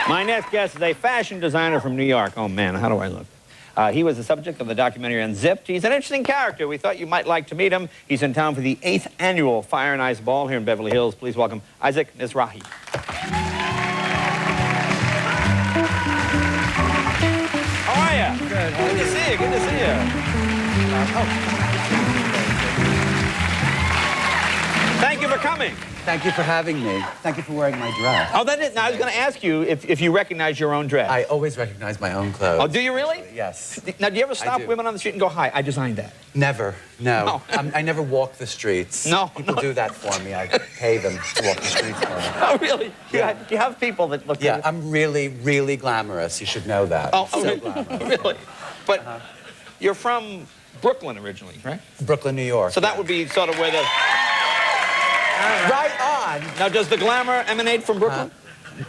My next guest is a fashion designer from New York. Oh, man, how do I look? He was the subject of the documentary Unzipped. He's an interesting character. We thought you might like to meet him. He's in town for the 8th annual Fire and Ice Ball here in Beverly Hills. Please welcome Isaac Mizrahi. How are you? Good. Good to see you. Good to see you. Thank you for coming. Thank you for having me. Thank you for wearing my dress. Oh, that is. Now, I was going to ask you if you recognize your own dress. I always recognize my own clothes. Oh, do you really? Yes. Now, do you ever stop women on the street and go, hi, I designed that? Never. No. I never walk the streets. No. People do that for me. I pay them to walk the streets for me. Oh, really? Yeah. Do you have people that look Yeah, I'm really, really glamorous. You should know that. Oh, so really? glamorous. Really? But you're from Brooklyn originally, right? Brooklyn, New York. So that would be sort of where the... Right on. Now, does the glamour emanate from Brooklyn?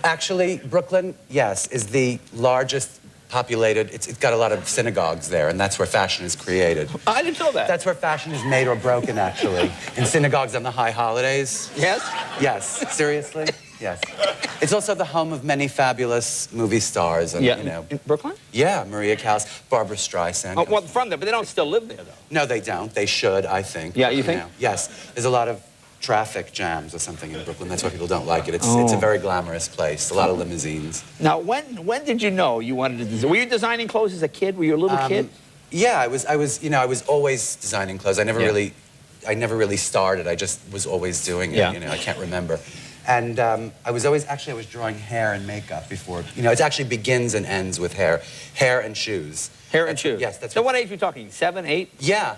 Actually, Brooklyn, yes, is the largest populated. It's got a lot of synagogues there, and that's where fashion is created. I didn't know that. That's where fashion is made or broken, actually. In synagogues on the high holidays. Yes? Yes. Seriously? Yes. It's also the home of many fabulous movie stars. And, Yeah. you know. In Brooklyn? Yeah, Maria Callas, Barbara Streisand. Oh, well, from there, but they don't still live there, though. No, they don't. They should, I think. Yeah, you think? know. Yes. There's a lot of traffic jams or something in Brooklyn. That's why people don't like it. It's a very glamorous place. A lot of limousines. Now, when did you know you wanted to design? Were you designing clothes as a kid? Were you a little kid? Yeah, I was always designing clothes. I never really started. I just was always doing it. Yeah. You know, I can't remember. And I was drawing hair and makeup before. You know, it actually begins and ends with hair and shoes. Hair and shoes? Yes, that's So what age are we talking? 7, 8? Yeah,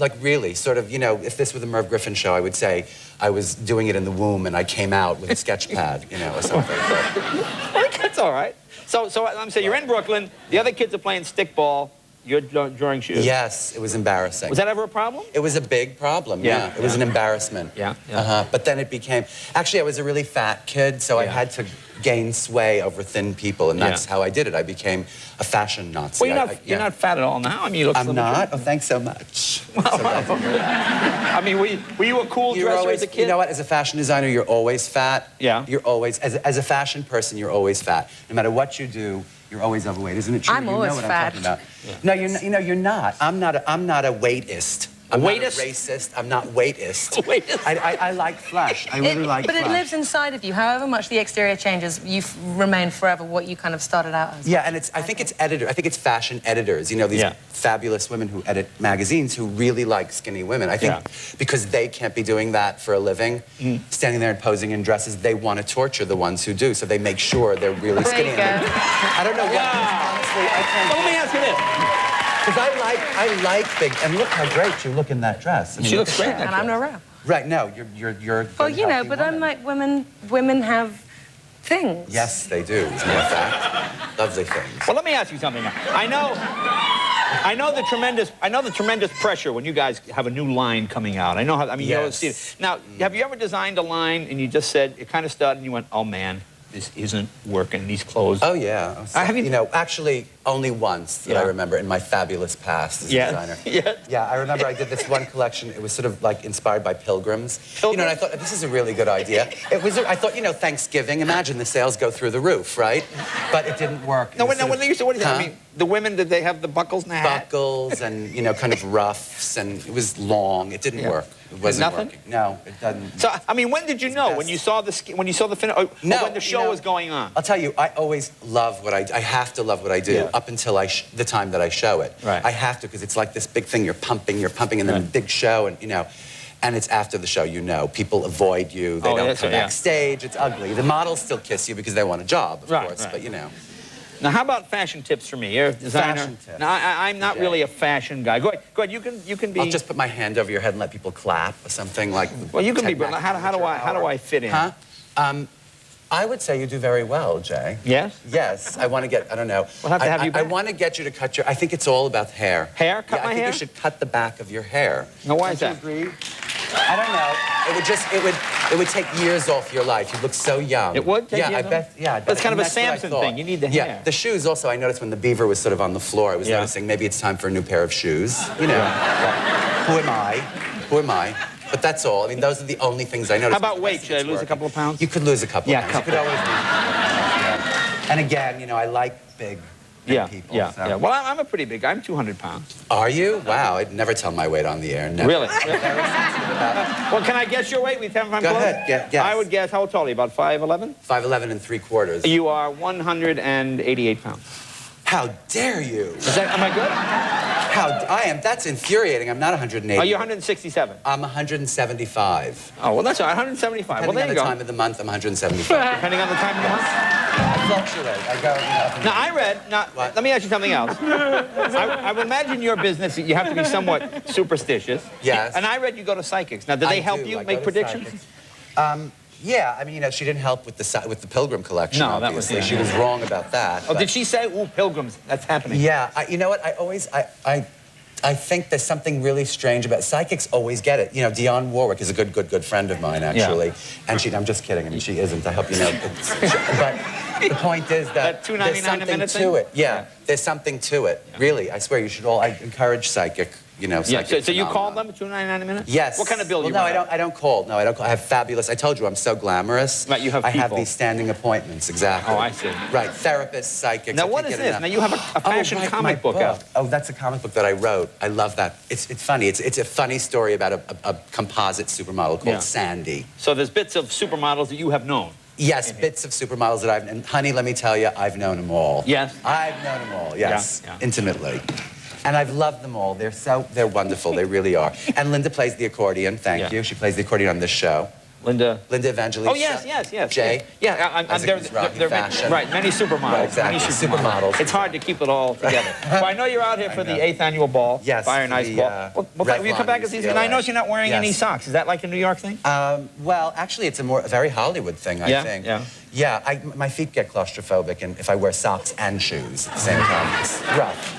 like really, sort of, you know, if this were the Merv Griffin show, I would say I was doing it in the womb and I came out with a sketch pad, you know, or something. I think that's all right. So I'm saying you're in Brooklyn, the other kids are playing stickball, you're drawing shoes. Yes, it was embarrassing. Was that ever a problem? It was a big problem, yeah. It was an embarrassment. Yeah. But then it became... Actually, I was a really fat kid, so I had to gain sway over thin people, and that's how I did it. I became a fashion Nazi. Well, you're not fat at all now. I mean, you look... I'm not? Oh, thanks so much. I mean, were you a cool dresser as a kid? You know what? As a fashion designer, you're always fat. Yeah. You're always... As a fashion person, you're always fat. No matter what you do, you're always overweight. Isn't it true? I'm always fat. I'm talking about. Yeah. No, you're not. I'm not a weightist. I'm not a racist. I'm not weightist. Weightist. I like flesh. I really like flesh. But it lives inside of you. However much the exterior changes, you remain forever what you kind of started out as. Yeah, and I think it's fashion editors. You know, these fabulous women who edit magazines who really like skinny women. I think because they can't be doing that for a living, standing there and posing in dresses, they want to torture the ones who do. So they make sure they're really skinny. I don't know what. Honestly, I can't. Well, let me ask you this. Because I like big, and look how great you look in that dress. I mean, she looks great. And I'm not around. Right, no, you're well, you know, but unlike women have things. Yes, they do, as a matter of fact. Lovely things. Well, let me ask you something now. I know the tremendous pressure when you guys have a new line coming out. I know how, I mean, you see it. Now, have you ever designed a line and you just said, it kind of started and you went, oh man, this isn't working, these clothes. Oh, yeah. You know, actually, only once that I remember in my fabulous past as a designer. Yeah, I remember I did this one collection. It was sort of like inspired by pilgrims. You know, and I thought, this is a really good idea. I thought, you know, Thanksgiving, imagine the sales go through the roof, right? But it didn't work. No, what do you say? I mean, the women, did they have the buckles and the hat? Buckles and, you know, kind of ruffs, and it was long. It didn't work. It wasn't working. No, it doesn't. So, I mean, when did you know? When you saw the finish? When the show was going on? I'll tell you, I always love what I do. I have to love what I do up until the time that I show it. Right. I have to, because it's like this big thing. You're pumping, and then a big show, and, you know. And it's after the show, you know. People avoid you. They don't come backstage. It's ugly. The models still kiss you because they want a job, of course, but, you know. Now, how about fashion tips for me? You're a designer. Fashion tips. Now, I'm not really a fashion guy. Go ahead. You can be. I'll just put my hand over your head and let people clap or something like. Well, you can be. But how do I fit in? Huh? I would say you do very well, Jay. Yes? Yes. I want to get, I don't know. We'll have to have you back. I want to get you to cut your, I think it's all about hair. Hair? Cut my hair? I think you should cut the back of your hair. No, why is that? Don't you agree? I don't know. It would take years off your life. You look so young. It would take years I bet. Yeah, I bet. That's kind of a Samson thing. You need the hair. Yeah. The shoes also, I noticed when the beaver was sort of on the floor, I was noticing maybe it's time for a new pair of shoes. You know. Who am I? Who am I? But that's all. I mean, those are the only things I noticed. How about weight? Should I lose a couple of pounds? You could lose a couple of pounds. You could always lose. And again, you know, I like big people. So. Well, I'm a pretty big guy. I'm 200 pounds. Are you? Wow, I'd never tell my weight on the air. Never. Really? Very sensitive about. Well, can I guess your weight? We tell if I'm Go close? ahead. Guess. I would guess, how tall are you? About 5'11"? 5'11" and 3/4. You are 188 pounds. How dare you? Am I good? That's infuriating. I'm not 180. Are you 167? I'm 175. Oh, well, that's all right. 175. Depending Well, there on you the go. time of the month, I'm 175. Depending on the time of the month? I fluctuate. I go up and Now, down. I read, What? let me ask you something else. I would imagine your business, you have to be somewhat superstitious. Yes. And I read you go to psychics. Now, did they help you I make go to predictions? psychics. Yeah, I mean, you know, she didn't help with the Pilgrim collection. No, that was- obviously. She was wrong about that. Oh, but- did she say, ooh, pilgrims, that's happening? Yeah, you know what? I think there's something really strange about psychics. Always get it. You know, Dionne Warwick is a good friend of mine, actually. And I'm just kidding. I mean, she isn't. I hope you know. But the point is that $2.99 there's a something minute to thing? it. Yeah, there's something to it. Really, I swear you should all. I encourage psychic. You know, Yeah, psychic so you call phenomenon. them $2.99 a minute? Yes. What kind of bill well, you no, want? I don't call. No, I don't call. I have fabulous. I told you I'm so glamorous. Right, you have I have people. these standing appointments, exactly. Oh, I see. Right, therapists, psychics. Now, I what can't is get this? enough. Now, you have a fashion right, comic my book out. Oh, that's a comic book that I wrote. I love that. It's funny. It's a funny story about a composite supermodel called Sandy. So there's bits of supermodels that you have known. Yes, bits of supermodels that and honey, let me tell you, I've known them all. Yes. I've known them all, yes, Yeah. intimately. And I've loved them all. They're wonderful. They really are. And Linda plays the accordion. Thank you. She plays the accordion on this show. Linda Evangelista. Oh, yes. Jay. Yeah, I'm As a Mizrahi fashion. right, many supermodels. Right, exactly. Many Supermodels. It's hard to keep it all together. Well, I know you're out here for the 8th annual ball. Yes, Fire and for Ice the, ball. Will you come back as season? UCLA. I notice you're not wearing any socks. Is that like a New York thing? Well, actually, it's a very Hollywood thing, I think. Yeah. My feet get claustrophobic, and if I wear socks and shoes at the same time, it's rough.